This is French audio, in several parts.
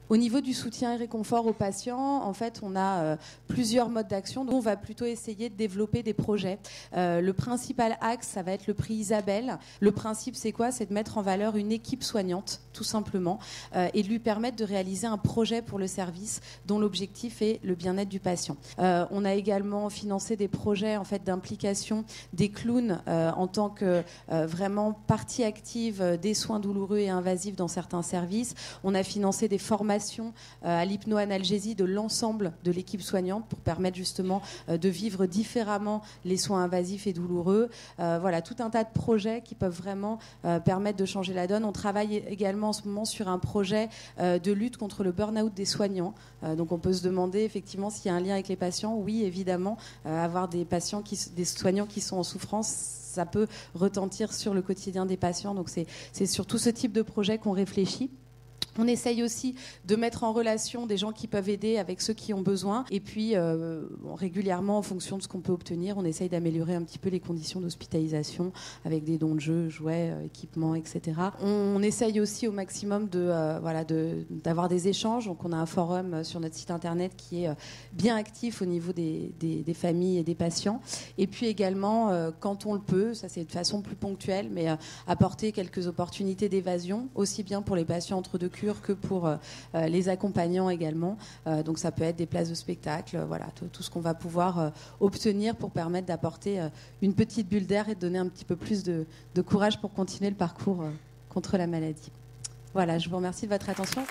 Au niveau du soutien et réconfort aux patients, en fait, on a plusieurs modes d'action. Donc, on va plutôt essayer de développer des projets. Le principal axe, ça va être le prix Isabelle. Le principe, c'est quoi? C'est de mettre en valeur une équipe soignante, tout simplement, et de lui permettre de réaliser un projet pour le service dont l'objectif est le bien-être du patient. On a également financé des projets en fait, d'implication des clowns en tant que vraiment partie active des soins douloureux et invasifs dans certains services. On a financé des formations à l'hypnoanalgésie de l'ensemble de l'équipe soignante pour permettre justement de vivre différemment les soins invasifs et douloureux. Voilà, tout un tas de projets qui peuvent vraiment permettre de changer la donne. On travaille également en ce moment sur un projet de lutte contre le burn-out des soignants. Donc on peut se demander effectivement s'il y a un lien avec les patients. Oui, évidemment, avoir des soignants qui sont en souffrance, ça peut retentir sur le quotidien des patients. Donc c'est surtout ce type de projet qu'on réfléchit. On essaye aussi de mettre en relation des gens qui peuvent aider avec ceux qui ont besoin. Et puis, régulièrement, en fonction de ce qu'on peut obtenir, on essaye d'améliorer un petit peu les conditions d'hospitalisation avec des dons de jeux, jouets, équipements, etc. On essaye aussi au maximum d'avoir des échanges. Donc, on a un forum sur notre site internet qui est bien actif au niveau des familles et des patients. Et puis également, quand on le peut, ça c'est de façon plus ponctuelle, mais apporter quelques opportunités d'évasion, aussi bien pour les patients entre deux cures que pour les accompagnants également. Donc ça peut être des places de spectacle, voilà, tout ce qu'on va pouvoir obtenir pour permettre d'apporter une petite bulle d'air et de donner un petit peu plus de courage pour continuer le parcours contre la maladie. Voilà, je vous remercie de votre attention.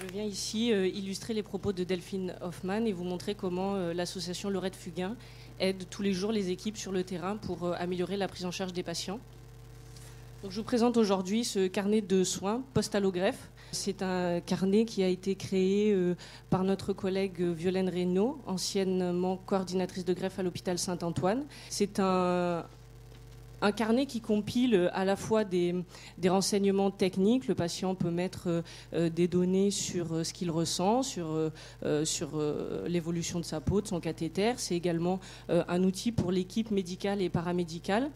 Je viens ici illustrer les propos de Delphine Hoffmann et vous montrer comment l'association Laurette Fugain aide tous les jours les équipes sur le terrain pour améliorer la prise en charge des patients. Donc, je vous présente aujourd'hui ce carnet de soins post-allogreffe. C'est un carnet qui a été créé par notre collègue Violaine Reynaud, anciennement coordinatrice de greffe à l'hôpital Saint-Antoine. C'est un carnet qui compile à la fois des renseignements techniques. Le patient peut mettre des données sur ce qu'il ressent, sur l'évolution de sa peau, de son cathéter. C'est également un outil pour l'équipe médicale et paramédicale.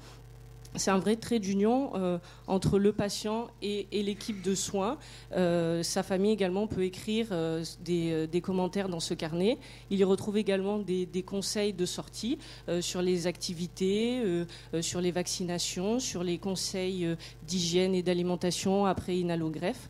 C'est un vrai trait d'union entre le patient et l'équipe de soins. Sa famille également peut écrire des commentaires dans ce carnet. Il y retrouve également des conseils de sortie sur les activités, sur les vaccinations, sur les conseils d'hygiène et d'alimentation après une allogreffe.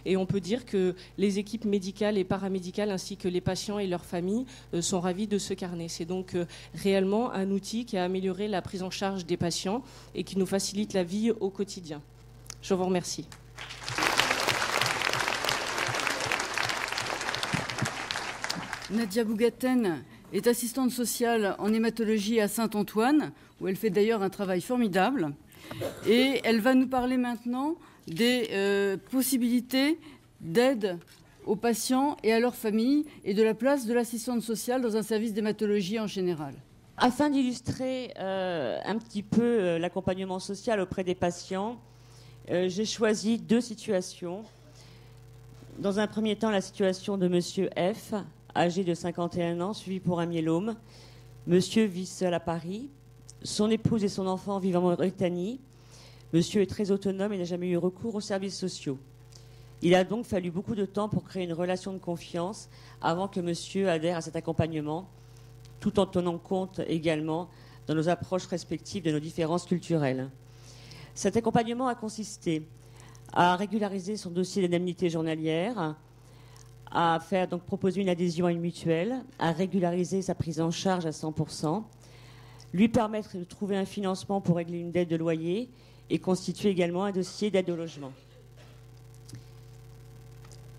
Et on peut dire que les équipes médicales et paramédicales ainsi que les patients et leurs familles sont ravis de ce carnet. C'est donc réellement un outil qui a amélioré la prise en charge des patients et qui nous facilite la vie au quotidien. Je vous remercie. Nadia Bougaten est assistante sociale en hématologie à Saint-Antoine, où elle fait d'ailleurs un travail formidable. Et elle va nous parler maintenant des possibilités d'aide aux patients et à leurs familles et de la place de l'assistante sociale dans un service d'hématologie en général. Afin d'illustrer un petit peu l'accompagnement social auprès des patients, j'ai choisi deux situations. Dans un premier temps, la situation de Monsieur F, âgé de 51 ans, suivi pour un myélome. Monsieur vit seul à Paris. Son épouse et son enfant vivent en Mauritanie. Monsieur est très autonome et n'a jamais eu recours aux services sociaux. Il a donc fallu beaucoup de temps pour créer une relation de confiance avant que monsieur adhère à cet accompagnement, tout en tenant compte également dans nos approches respectives de nos différences culturelles. Cet accompagnement a consisté à régulariser son dossier d'indemnité journalière, à faire donc proposer une adhésion à une mutuelle, à régulariser sa prise en charge à 100%, lui permettre de trouver un financement pour régler une dette de loyer et constituer également un dossier d'aide au logement.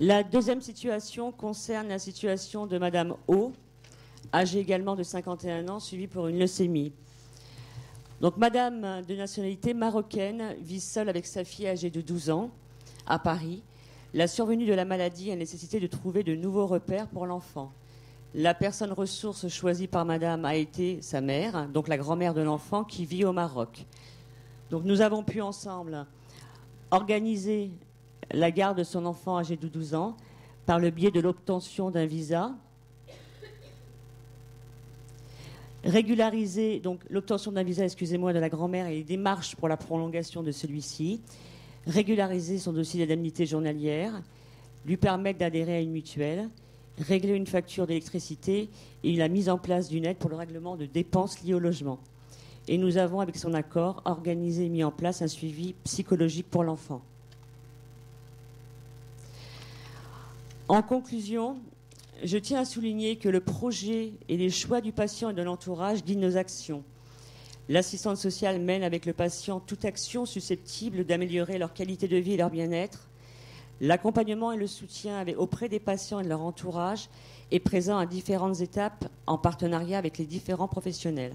La deuxième situation concerne la situation de Madame O, âgée également de 51 ans, suivie pour une leucémie. Donc Madame, de nationalité marocaine, vit seule avec sa fille âgée de 12 ans à Paris. La survenue de la maladie a nécessité de trouver de nouveaux repères pour l'enfant. La personne ressource choisie par Madame a été sa mère, donc la grand-mère de l'enfant qui vit au Maroc. Donc nous avons pu ensemble organiser la garde de son enfant âgé de 12 ans par le biais de l'obtention d'un visa, régulariser donc l'obtention d'un visa, de la grand-mère et les démarches pour la prolongation de celui-ci, régulariser son dossier d'indemnité journalière, lui permettre d'adhérer à une mutuelle, régler une facture d'électricité et la mise en place d'une aide pour le règlement de dépenses liées au logement. Et nous avons, avec son accord, organisé et mis en place un suivi psychologique pour l'enfant. En conclusion, je tiens à souligner que le projet et les choix du patient et de l'entourage guident nos actions. L'assistante sociale mène avec le patient toute action susceptible d'améliorer leur qualité de vie et leur bien-être. L'accompagnement et le soutien auprès des patients et de leur entourage est présent à différentes étapes en partenariat avec les différents professionnels.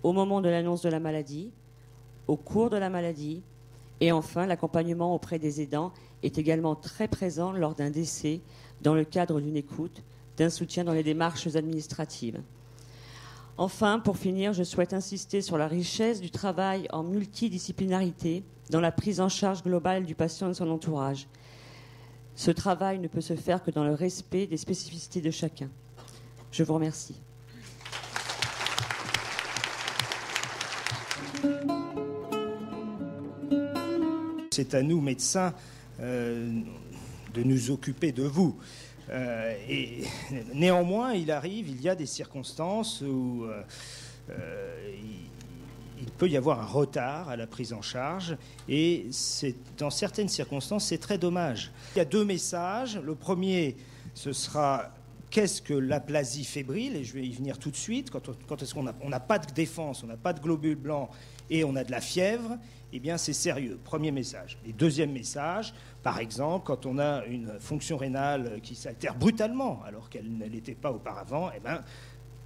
Au moment de l'annonce de la maladie, au cours de la maladie, et enfin l'accompagnement auprès des aidants est également très présent lors d'un décès, dans le cadre d'une écoute, d'un soutien dans les démarches administratives. Enfin, pour finir, je souhaite insister sur la richesse du travail en multidisciplinarité dans la prise en charge globale du patient et de son entourage. Ce travail ne peut se faire que dans le respect des spécificités de chacun. Je vous remercie. C'est à nous, médecins, de nous occuper de vous. Et néanmoins, il y a des circonstances où il peut y avoir un retard à la prise en charge, et dans certaines circonstances, c'est très dommage. Il y a 2 messages. Le premier, ce sera qu'est-ce que l'aplasie fébrile, et je vais y venir tout de suite. Quand est-ce qu'on n'a pas de défense, on n'a pas de globules blancs et on a de la fièvre, eh bien c'est sérieux. Premier message. Et deuxième message, par exemple, quand on a une fonction rénale qui s'altère brutalement alors qu'elle ne l'était pas auparavant, eh bien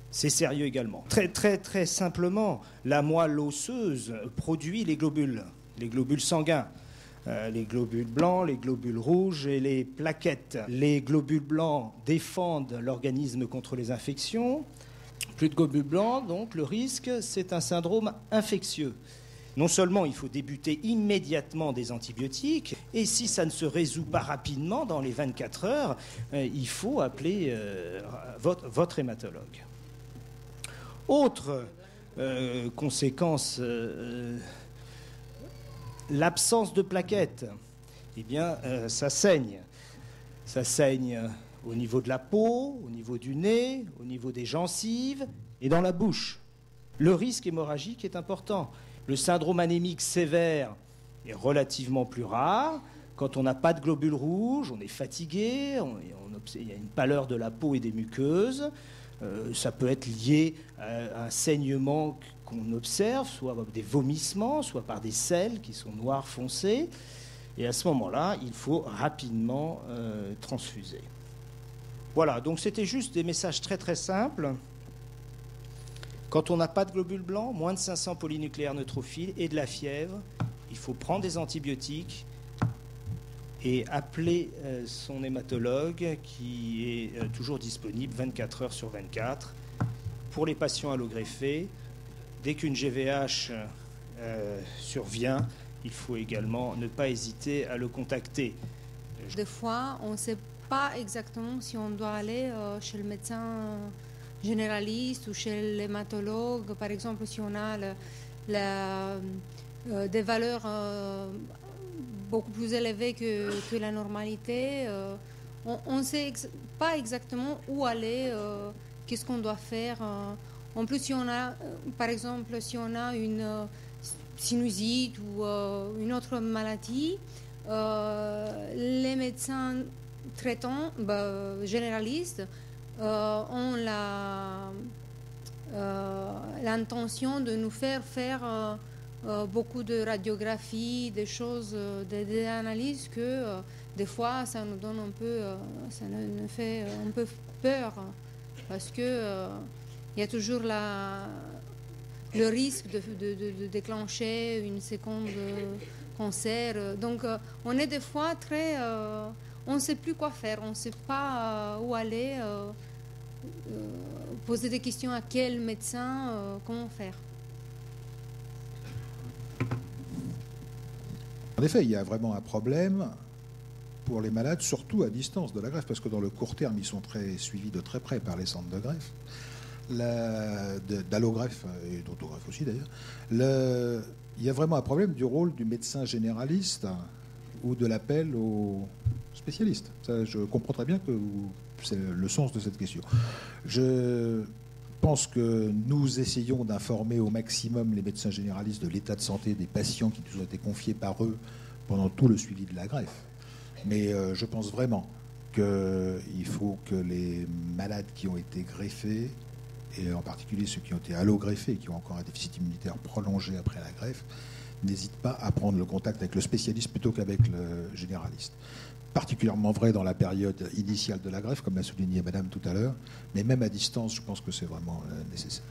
c'est sérieux également. Très, très, très simplement, la moelle osseuse produit les globules sanguins. Les globules blancs, les globules rouges et les plaquettes. Les globules blancs défendent l'organisme contre les infections. Plus de globules blancs, donc le risque, c'est un syndrome infectieux. Non seulement il faut débuter immédiatement des antibiotiques, et si ça ne se résout pas rapidement, dans les 24 heures, il faut appeler votre hématologue. Autre conséquence, l'absence de plaquettes. Eh bien, ça saigne. Ça saigne au niveau de la peau, au niveau du nez, au niveau des gencives et dans la bouche. Le risque hémorragique est important. Le syndrome anémique sévère est relativement plus rare. Quand on n'a pas de globules rouges, on est fatigué, il y a une pâleur de la peau et des muqueuses. Ça peut être lié à un saignement qu'on observe, soit des vomissements, soit par des selles qui sont noires foncées. Et à ce moment-là, il faut rapidement transfuser. Voilà, donc c'était juste des messages très très simples. Quand on n'a pas de globules blancs, moins de 500 polynucléaires neutrophiles et de la fièvre, il faut prendre des antibiotiques et appeler son hématologue qui est toujours disponible 24 heures sur 24. Pour les patients allogreffés, dès qu'une GVH survient, il faut également ne pas hésiter à le contacter. Des fois, on ne sait pas exactement si on doit aller chez le médecin généraliste ou chez l'hématologue. Par exemple, si on a des valeurs beaucoup plus élevées que la normalité, on ne sait pas exactement où aller, qu'est-ce qu'on doit faire. En plus, si on a, par exemple, si on a une sinusite ou une autre maladie, les médecins traitants, généralistes, ont l'intention de nous faire beaucoup de radiographies, des choses, des analyses que des fois ça nous donne un peu, ça nous fait un peu peur, parce que il y a toujours le risque de déclencher une seconde cancer. Donc on est des fois très... on ne sait plus quoi faire, on ne sait pas où aller, poser des questions à quel médecin, comment faire. En effet, il y a vraiment un problème pour les malades, surtout à distance de la greffe, parce que dans le court terme, ils sont suivis de très près par les centres de greffe, d'allogreffe et d'autogreffe aussi d'ailleurs. Il y a vraiment un problème du rôle du médecin généraliste ou de l'appel aux spécialistes. Ça, je comprends très bien que c'est le sens de cette question. Je pense que nous essayons d'informer au maximum les médecins généralistes de l'état de santé des patients qui nous ont été confiés par eux pendant tout le suivi de la greffe. Mais je pense vraiment qu'il faut que les malades qui ont été greffés, et en particulier ceux qui ont été allogreffés et qui ont encore un déficit immunitaire prolongé après la greffe, n'hésitent pas à prendre le contact avec le spécialiste plutôt qu'avec le généraliste. Particulièrement vrai dans la période initiale de la greffe, comme l'a souligné Madame tout à l'heure, mais même à distance, je pense que c'est vraiment nécessaire.